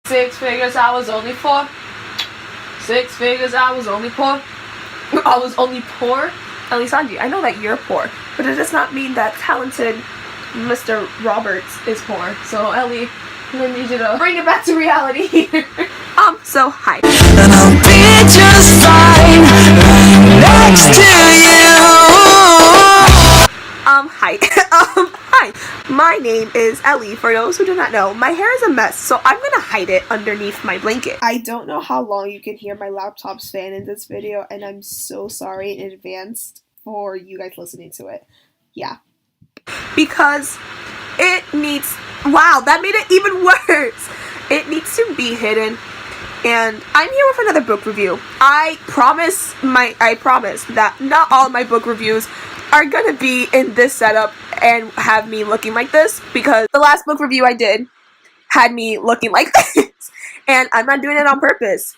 6 figures, I was only poor. 6 figures, I was only poor. I was only poor? Elisandri, I know that you're poor, but it does not mean that talented Mr. Roberts is poor. So, Ellie, I need you to bring it back to reality here. So, hi. And I'll be just fine next to you. Hi. Hi. My name is Ellie. For those who do not know, my hair is a mess, so I'm gonna hide it underneath my blanket. I don't know how long you can hear my laptop's fan in this video, and I'm so sorry in advance for you guys listening to it. Yeah. Because it needs, wow, that made it even worse. It needs to be hidden. And I'm here with another book review. I promise that not all my book reviews are gonna be in this setup and have me looking like this, because the last book review I did had me looking like this. And I'm not doing it on purpose.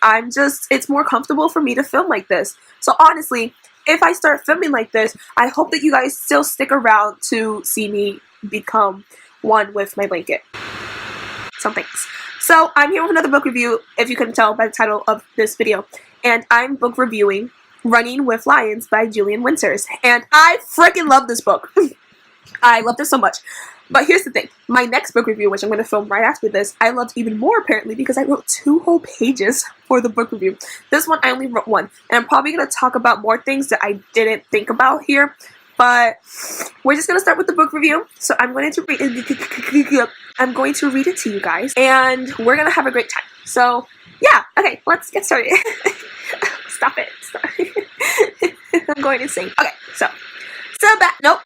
It's more comfortable for me to film like this. So honestly, if I start filming like this, I hope that you guys still stick around to see me become one with my blanket. Some things. So I'm here with another book review, if you couldn't tell by the title of this video. And I'm book reviewing Running with Lions by Julian Winters. And I freaking love this book. I loved it so much. But here's the thing. My next book review, which I'm going to film right after this, I loved even more apparently because I wrote 2 whole pages for the book review. This one, I only wrote 1. And I'm probably going to talk about more things that I didn't think about here. But we're just going to start with the book review. So I'm going to read it to you guys. And we're going to have a great time. So yeah. Okay, let's get started. Stop it. I'm going insane. Okay, so nope.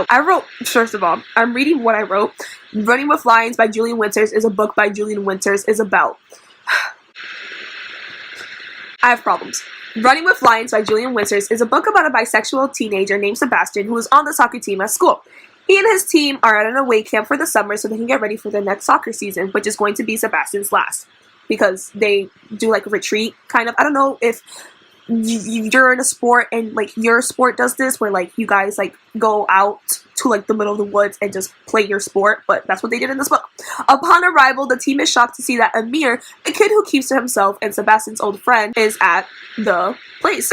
I wrote, first of all, I'm reading what I wrote. Running with Lions by Julian Winters is a book by Julian Winters is about... I have problems. Running with Lions by Julian Winters is a book about a bisexual teenager named Sebastian who is on the soccer team at school. He and his team are at an away camp for the summer so they can get ready for their next soccer season, which is going to be Sebastian's last. Because they do like a retreat, kind of. I don't know if you're in a sport and like your sport does this, where like you guys like go out to like the middle of the woods and just play your sport, but that's what they did in this book. Upon arrival, the team is shocked to see that Amir, a kid who keeps to himself and Sebastian's old friend, is at the place.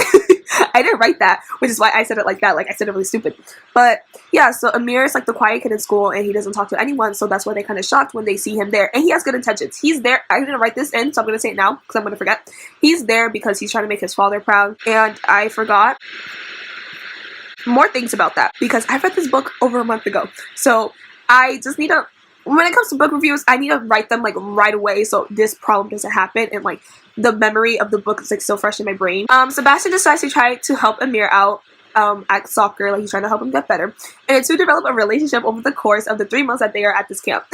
I didn't write that, which is why I said it like that. Like, I said it really stupid. But yeah, so Amir is like the quiet kid in school and he doesn't talk to anyone, so that's why they're kind of shocked when they see him there. And he has good intentions. He's there. I didn't write this in, so I'm going to say it now because I'm going to forget. He's there because he's trying to make his father proud. And I forgot more things about that because I read this book over a month ago. So I just need to, when it comes to book reviews, I need to write them like right away so this problem doesn't happen and like the memory of the book is like so fresh in my brain. Sebastian decides to try to help Amir out at soccer, like he's trying to help him get better, and to develop a relationship over the course of the 3 months that they are at this camp.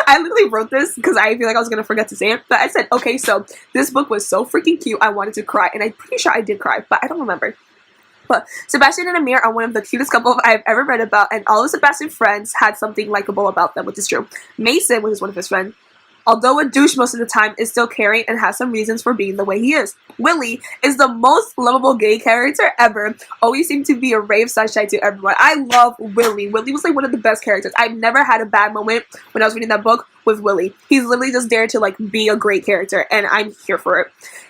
I literally wrote this because I feel like I was gonna forget to say it, but I said, okay, so this book was so freaking cute, I wanted to cry, and I'm pretty sure I did cry, but I don't remember. But Sebastian and Amir are one of the cutest couple I've ever read about, and all of Sebastian's friends had something likable about them, which is true. Mason, which is one of his friends, although a douche most of the time, is still caring and has some reasons for being the way he is. Willie is the most lovable gay character ever, always seemed to be a ray of sunshine to everyone. I love Willie. Willie was like one of the best characters. I've never had a bad moment when I was reading that book with Willie. He's literally just there to like be a great character, and I'm here for it.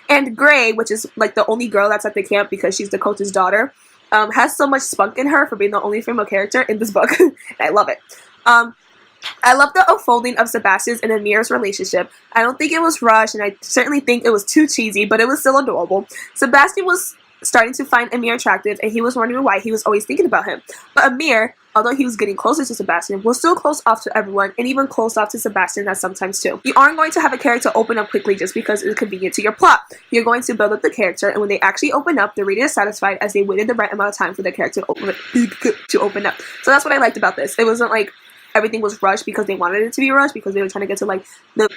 And Gray, which is like the only girl that's at the camp because she's the coach's daughter, has so much spunk in her for being the only female character in this book. And I love it. I love the unfolding of Sebastian's and Amir's relationship. I don't think it was rushed, and I certainly think it was too cheesy, but it was still adorable. Sebastian was starting to find Amir attractive, and he was wondering why he was always thinking about him. But Amir, although he was getting closer to Sebastian, was still close off to everyone, and even close off to Sebastian at sometimes too. You aren't going to have a character open up quickly just because it's convenient to your plot. You're going to build up the character, and when they actually open up, the reader is satisfied as they waited the right amount of time for the character to open up. So that's what I liked about this. It wasn't like everything was rushed because they wanted it to be rushed, because they were trying to get to like the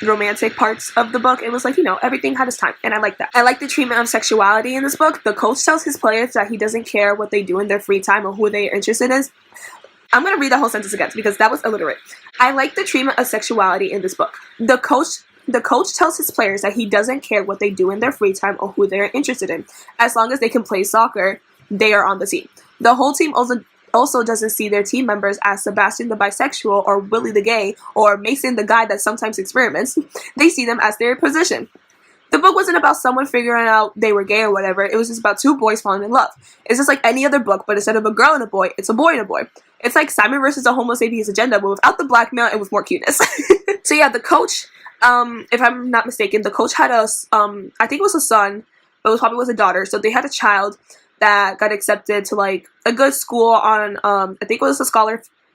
romantic parts of the book. It was like, you know, everything had its time, and I like that. I like the treatment of sexuality in this book. The coach tells his players that he doesn't care what they do in their free time or who they are interested in. I'm going to read the whole sentence again because that was illiterate. I like the treatment of sexuality in this book. The coach tells his players that he doesn't care what they do in their free time or who they are interested in. As long as they can play soccer, they are on the team. The whole team also doesn't see their team members as Sebastian the bisexual or Willie the gay or Mason the guy that sometimes experiments. They see them as their position. The book wasn't about someone figuring out they were gay or whatever. It was just about two boys falling in love. It's just like any other book, but instead of a girl and a boy, it's a boy and a boy. It's like Simon versus the Homo sapiens agenda, but without the blackmail and with more cuteness. So yeah, the coach, if I'm not mistaken, the coach had I think it was a son, but it probably was a daughter. So they had a child that got accepted to like a good school on, I think it was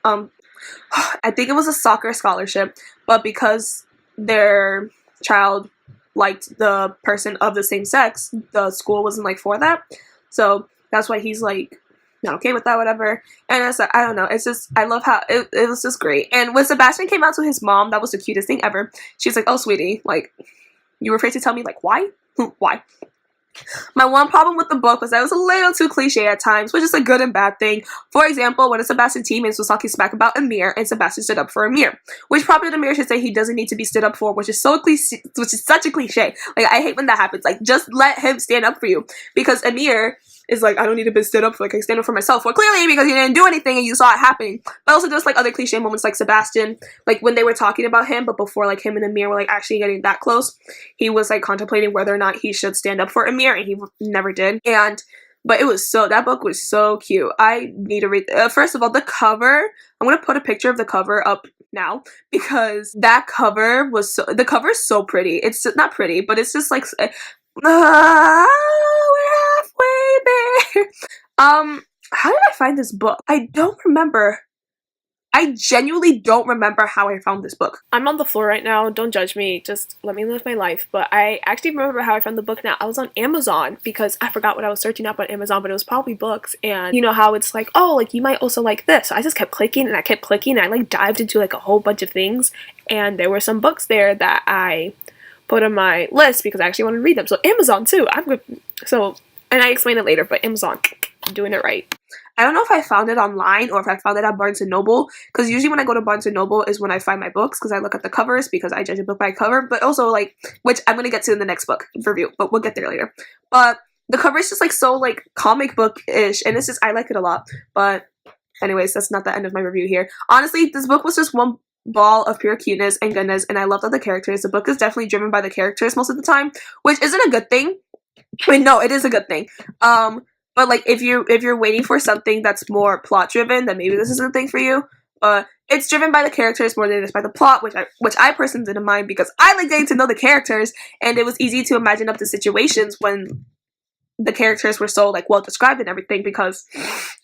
I think it was a soccer scholarship, but because their child liked the person of the same sex, the school wasn't like for that. So that's why he's like not okay with that, whatever. And it's, I don't know, it's just, I love how it was just great. And when Sebastian came out to his mom, that was the cutest thing ever. She's like, oh sweetie, like, you were afraid to tell me, like, why? Why? My one problem with the book was that it was a little too cliche at times, which is a good and bad thing. For example, when a Sebastian teammate was talking smack about Amir, and Sebastian stood up for Amir, which probably Amir should say he doesn't need to be stood up for, which is so cliche, which is such a cliche. Like, I hate when that happens. Like, just let him stand up for you, because Amir is like, I don't need to be stood up for, like, I stand up for myself. Well, clearly because you didn't do anything and you saw it happening. But also just like other cliche moments, like Sebastian, like when they were talking about him, but before like him and Amir were like actually getting that close, he was like contemplating whether or not he should stand up for Amir, and he never did. But it was that book was so cute. I need to read, first of all, the cover, I'm going to put a picture of the cover up now, because that cover the cover is so pretty. It's not pretty, but it's just like, we're halfway there. How did I find this book? I don't remember. I genuinely don't remember how I found this book. I'm on the floor right now. Don't judge me. Just let me live my life. But I actually remember how I found the book now. I was on Amazon because I forgot what I was searching up on Amazon, but it was probably books. And you know how it's like, oh, like you might also like this. So I just kept clicking and I kept clicking and I like dived into like a whole bunch of things. And there were some books there that I put on my list because I actually wanted to read them. So Amazon too. I'm good. So, and I explain it later, but Amazon, I'm doing it right. I don't know if I found it online or if I found it at Barnes & Noble, because usually when I go to Barnes & Noble is when I find my books, because I look at the covers, because I judge a book by cover, but also like, which I'm going to get to in the next book review, but we'll get there later. But the cover is just like so like comic book-ish, and it's just, I like it a lot. But anyways, that's not the end of my review here. Honestly, this book was just one ball of pure cuteness and goodness, and I loved all the characters. The book is definitely driven by the characters most of the time, which isn't a good thing. Wait, no, it is a good thing. But like if you're waiting for something that's more plot driven, then maybe this isn't a thing for you. It's driven by the characters more than it is by the plot, which I personally didn't mind because I like getting to know the characters, and it was easy to imagine up the situations when the characters were so like well described and everything. Because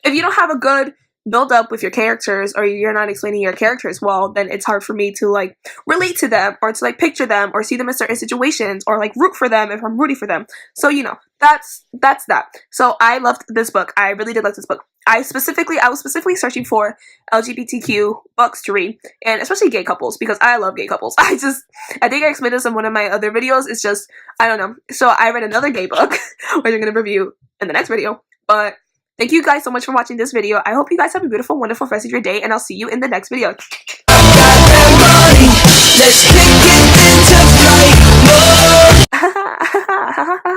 if you don't have a good build up with your characters, or you're not explaining your characters well, then it's hard for me to like relate to them, or to like picture them, or see them in certain situations, or like root for them if I'm rooting for them. So you know, that's that. So I loved this book. I really did like this book. I was specifically searching for LGBTQ books to read, and especially gay couples, because I love gay couples. I think I explained this in one of my other videos. It's just, I don't know. So I read another gay book, which I'm going to review in the next video. But thank you guys so much for watching this video. I hope you guys have a beautiful, wonderful rest of your day, and I'll see you in the next video. Let's kick it into flight.